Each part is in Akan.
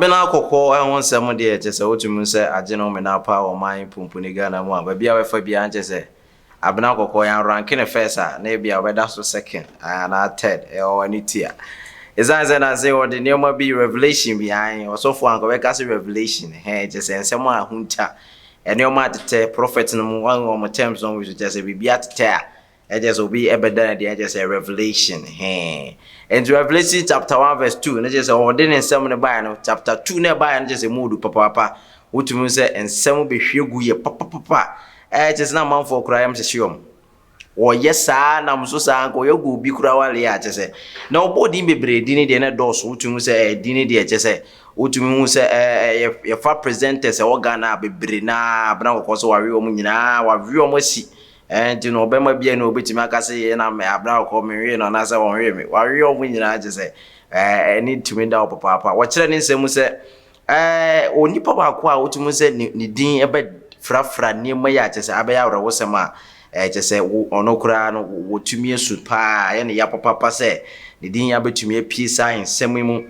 Bena koko e won sem de chese otumu se agene o mena pa o man pumpuni Ghana mu a ba bia we fa bia chese abena koko yan rank ne first a na bia we da so second na third e o ani tia ezan na say what the name be revelation behind also for anko we ka say revelation chese ensem a hunta ene o ma tete prophet no mu wan o mo terms on we chese bibia tete a just obi ebeda de just a revelation and Revelation chapter 1 verse 2 na just ordinary nsem ne buy no chapter 2 na buy no just mood papa wotumi say ensem be hwegu ye papa just na man for cry am se shiom o yesa na mso sa anko yegu bi kura wale ya just na obodi bebre di ne de na dos wotumi say di ne de just wotumi hu say ye fa presenters e organa bebre na bna ko so wawe omu nyina wawe omu si and you know bema bia no obetimi aka say na me abra ko me we no na say won we me wa we omu nyina age say need to me da papa wo kire ne nsem say onipa ba ko a wotumi say ni din ebe frafra ne ma age say abe ya woro wosem a age say ono kura no wotumi esu pa ye ne ya papa say ni din ya betumi apie sai nsem mu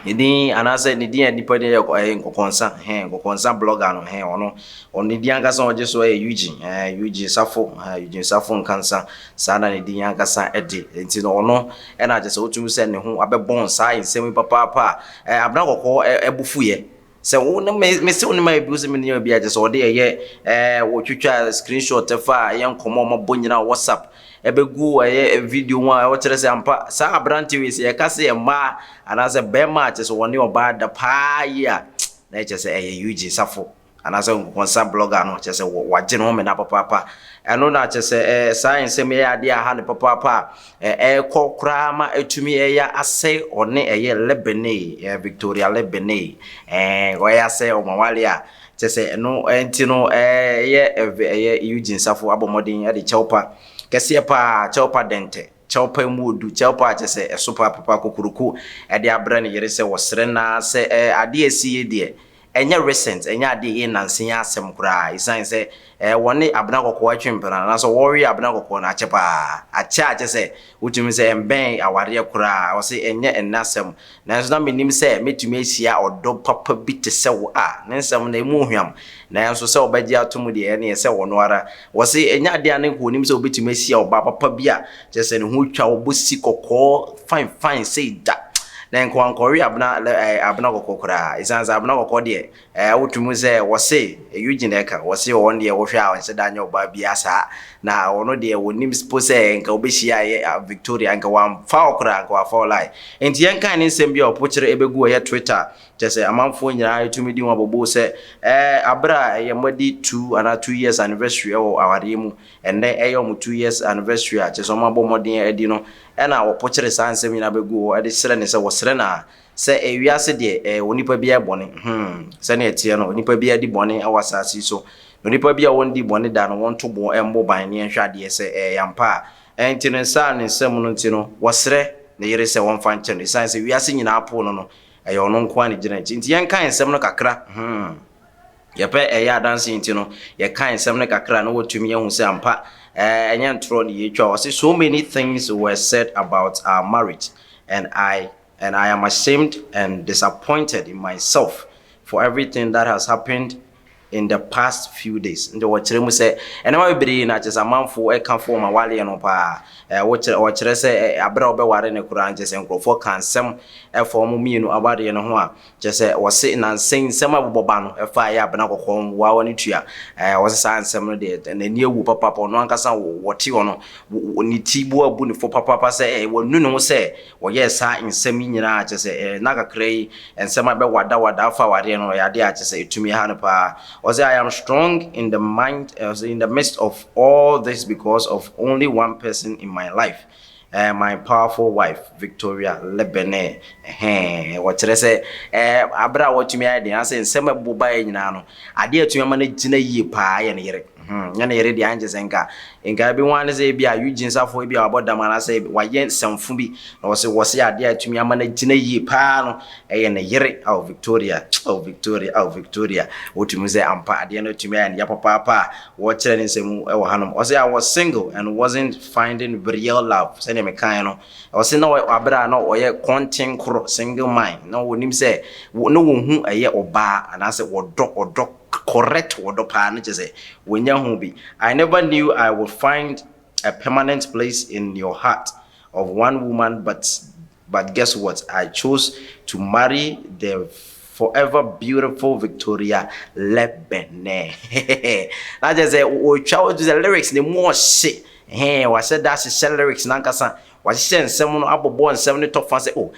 Nidi anase nidi nipa de kokonsa blogger no nidi ankasa oje so Eugene Safo nkansa sana nidi ankasa ede enti no ono e na je otumu se ne ho abebon sai nsem papa abna kokko ebufuye se wo na me se wo na ma ebu se me ne obi aje so de wo twitwa screenshot fa ye nkomo mabonyina WhatsApp ebegu video one wo kire se ampa sa abranti we se kase ma anase bema che so woni oba da pa ya na che se Eugene Safo anase konsa blogger no che se waje no me na papa eno na che se science me ya dia ha ne papa kokra ma etumi ya ase one Lebene Victoria Lebene go ya se o mawale a che se no enti no Eugene Safo abomodin ya de chaupa kese pa chaupa dente chaupa mudu chaupa chese esopa papa kokuruku e de abra ne yere se wosre na se ade esi de enya recent enya ade e nansen asem kura isan se woni abna kokko atwempena na so worry abna kokko na achepa acha chese utumi se emben aware kura wo se enya enasem na so na menim se metumi ahia odo papa bi te se wo a nensem na emu hwam na so se obaji atomu de ene se wono ara wo se enya ade ane ko nim se obetumi ahia oba papa bi a chese ne hu twa obosi kokko fine say da na nko ankori abna kokokora isanza abna kokode wotumu se wo se Eugene eka wo se won de wo hwa se da nya oba biasa na wono de wonim spose nka obehia ye Victoria nka wan fa okora nka wa fa lie enti yenka ne nsem bia opokire ebegu ye Twitter jese amanfo nyina etumi di won bobo se abra ye modi 2 years anniversary o aware mu enne eyo mu 2 years anniversary a jese mo bomodin edi no ena opokire sansem nyina begu edi sere ne se wo sere na se ewiase de onipa bia bone se na etie no onipa bia di bone awasasi so onipa bia won di bone da no won to bo embo ban ne hwade se yampa enti ne sa ne nsem no ntino wo sere ne yere se won fa nche ne san se wiase nyina apo no eyo no nko ani gina nti yen kan nsem no kakra yepe ya dance ntino ye kan nsem no kakra no wotumi ye hu se ampa enya ntro ne ye twa so many things were said about our marriage and I am ashamed and disappointed in myself for everything that has happened in the past few days. Ndo wachire mu se enema bibiri na chesa manfo eka fo ma wale no pa wachire se abra obe ware ne kura nje se nkrofo kansem efo mu mienu abade no ho a chese wose na nsem aboboba no efa ya abna kokon wa woni tua wose sa nsem no de na ni ewu papa no ankasa wote wono ni tibu abu ni fo papa se wonu no se wo ye sa nsem nyina chese na kakrai nsem abe wada afa ware no ya de a chese etumi ha no pa I am strong in the mind, in the midst of all this because of only one person in my life, my powerful wife, Victoria Lebene. What I say, Abra, what you made, I say, Sema Buba, I dare to manage in a year pie and yere. Yana yere di anje senka enka bi wan say bi a Eugene Safo bi a boda mana say waye semfu bi na wo se ade atumi ama na gina yi pa no eye ne yere Victoria Victoria wotumi say ampa ade no tumi ya ne papa wo kire ne nsemu e wo hanom wo say I was single and wasn't finding real love say ne me kan no wo say na abra na oye content kro single mind na wonim say no wo hu eye oba anase wodo correct wodo pa na je say wonya hu bi. I never knew I would find a permanent place in your heart of one woman, but guess what? I chose to marry the forever beautiful Victoria Lebene. I just say we try to the lyrics the more shit. Hey, what said that's the lyrics nankasa. What she someone abobo and 70 top fan say oh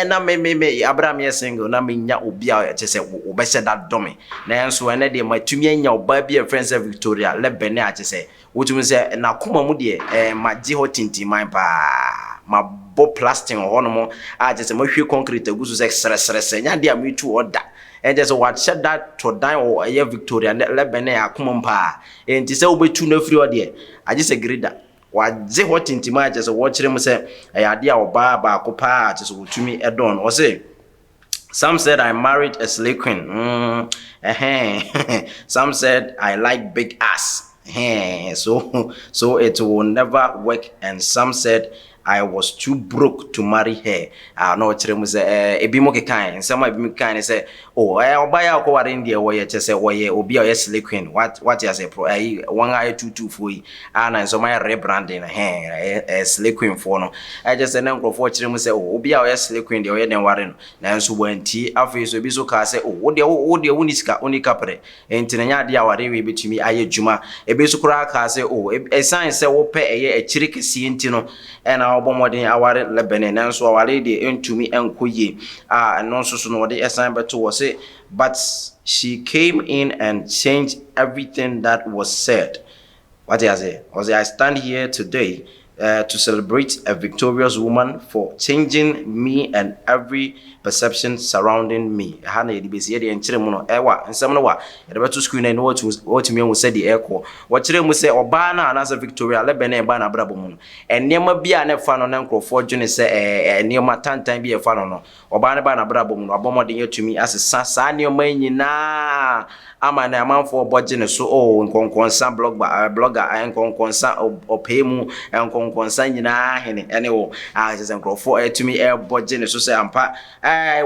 na me Abraham ye single na me nya obi a che say wo be say that dummy na enso ene de matumi anya oba bi a friend say Victoria Lebene a che say wotumi say na koma mu de magye hotinti man pa ma bo plastic hono mo a che say mahwe concrete agusu say sere nya de am tu order and just what said that to die or a Victoria Lebene akoma pa enti say obetu na free ode a je say grida waje hotinti ma je so wo kire mu se ade a oba ba ko pa je so wotumi edon o say some said I married a slay queen some said I like big ass so it will never work and some said I was too broke to marry her. No kire mu say ebi mo kekan some ebi mo kan say oh oba ya ko ware ndie wo ye che say wo ye obi a slay queen what you say pro one eye 22 for yi na so my rebranding slay queen for no I just say na nkrofo kire mu say oh obi a slay queen de wo ye den ware no na nso wanti afi so bi so ka say oh wo de unisika unika pre enti na nya de a ware we betumi aye djuma ebi so kura ka say oh sign say wo pe eye akiri kesi enti no na obomodin aware Lebene nanso aware de entumi enkoye no so no de esan beto wo say but she came in and changed everything that was said. What I say was I stand here today to celebrate a victorious woman for changing me and every perception surrounding me. Hana yedi besi yedi enchire mu no ewa nsem no wa yedi beto screen na what me hu say the echo what chire mu say oba na anasa Victoria Lebene ba na brabo mu no enema bia na fa no na nkrofo dwene say enema tantan bia fa no oba na ba na brabo mu no abomodin yetumi asesa sa enema nyina ama na amanfo obogye ne so nkonkonsa blogger nkonkonsa opemu nkonkonsa nyina hene ene wo je nkrofo etumi ebogye ne so say ampa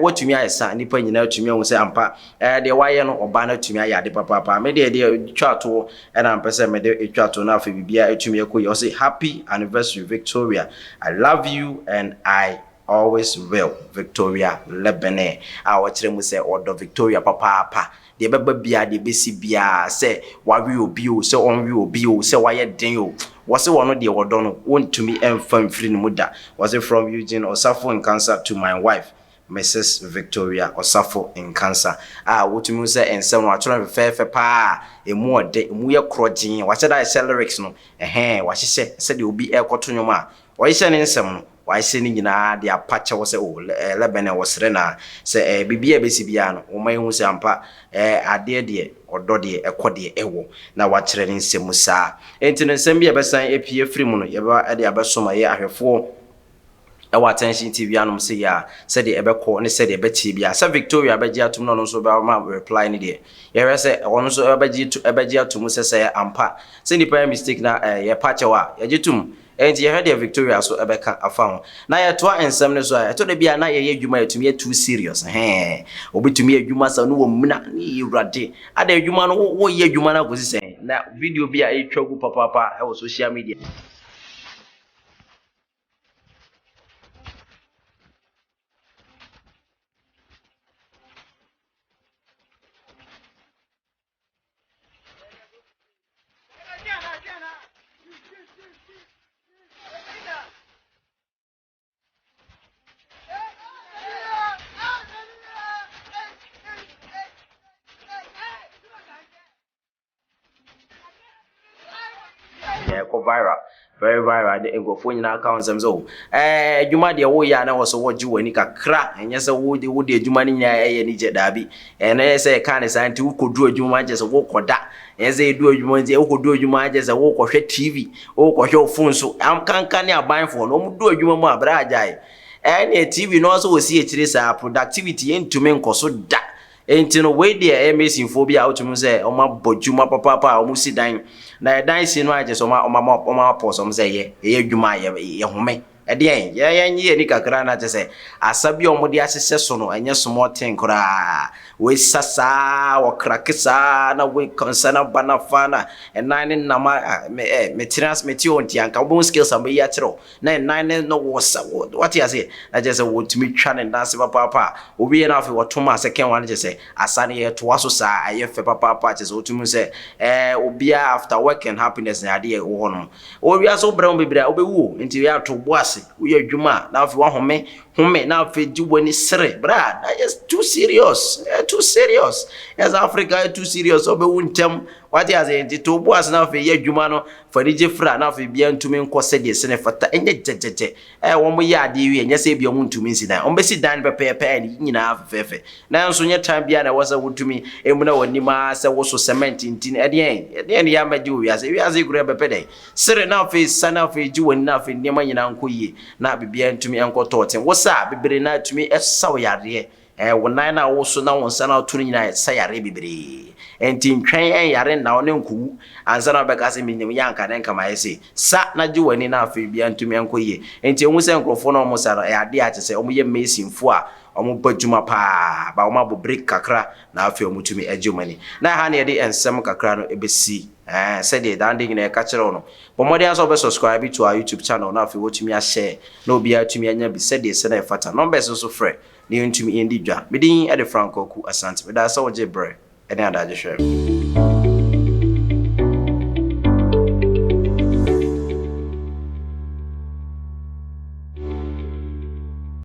wotumi ayesa nipa nyina atumi hu say ampa de waye no oba na atumi ayade papa me de twato na ampese me de twato na afa bibia atumi ekoyi o say happy anniversary Victoria, I love you and I always will. Victoria Lebene a kire mu say odo Victoria papa de beba bia de besi bia say wawe obi o say onwe obi o say waye den o was it one of the odono want to me and free muda was it from Eugene Osafo in Cancer to my wife Mrs. Victoria Osafo in Cancer what to me say and some watching fair pa a more de mu ye crojin what said I sell lyrics no what she said you be a cottonoma why sending some why sending nyina de apache was Lebene was rena say bibia besi bia no o mai hu say ampa ade de odo de ekode ewo na wa kire ne nsemu saa enti no nsem bia besan epie free mu no ye ba de abesoma ye ahwefo ewa attention TV anom say ya say de ebekọ ne say de ebetie bia say Victoria begia atum no so ba ma reply ne de ye re say ono so ebegia atum say ampa say nipa mistake na ye pache wa ye gitum enti ye hede Victoria so ebeka afa ho na ye to ensem ne so a to de bia na ye adwuma yetumi too serious obetumi adwuma sa no wo muna ni urade ada adwuma no wo ye adwuma na gosi sen na video bia etwagu papa e wo social media go viral very viral de nkrofo nyina account sem so adwuma de wo ya na wo so wo ji wani kakra enye se wo de adwuma ni nya eye ni je dabi ene se ka ne santi wo kodu adwuma je se wo koda eze edu adwuma je wo kodu adwuma je se wo kohwe TV wo kohwe phone so am kankan ne abanfo no mu du adwuma mu abra ajai ene TV no so wo si ekire sa productivity entumi nkoso da enti no we dey amazing phobia otumu se o ma bodwuma papa o mu si dan na dan si no aje so ma pause o se ye adwuma ye home ede ye ni kakra na se asabi o mu de asese so no enye small thing kura we sasa wo krakisa na we concern bana fana enane na me transmit on ti anka bo skills am ya tro na enane no wo what you say na je se wo tumi twa ne dance papa obi na afi wo toma second one je se asane ye to aso sa aye fe papa je se wo tumi se obi after work and happiness na ade wo no obi aso bra mbibira obewu nti ya to boase wo ye adwuma na afi wo home na afi ji woni sere bra that is too serious as Africa too serious obewu ntem what you say nti to boase na afi ye adwuma no farije fra na afi bia ntumi nkose de sene fata enye jejeje wo mo ya ade wi enye se bia mo ntumi nsidan on besi dan pepe ni nyina afefe na nso nye time bia na wasa wotumi emuna woni ma se wo so cement ntin ede ya maji wi ase gure pepe dai sere na afi sana afi ji woni na afi nema nyina nkoyie na bibia ntumi enkototen wo sa bibire na tumi esaw yare wonan na wo so na wonsa na turu nyina sa yare bibire enti ntwen yare na wo ne nku ansa na beka se minim yanka den kama yesi sa na ji woni na afi bia ntumi enkoyie enti enwu se nkrofo na omo sara ade a chese omo ye mesinfo a omo badwuma pa ba omo break kakra na afi omo tumi adwumani na ha na ye de ensem kakra no ebesi said the danding in a catcher on. But more than also subscribe to our YouTube channel now if you watch me a share. No be out to me and be said the Senate Fata. Numbers also free. New to me in the job. Bidding at the Franco Asante. But that's all J. Bray. Any other share.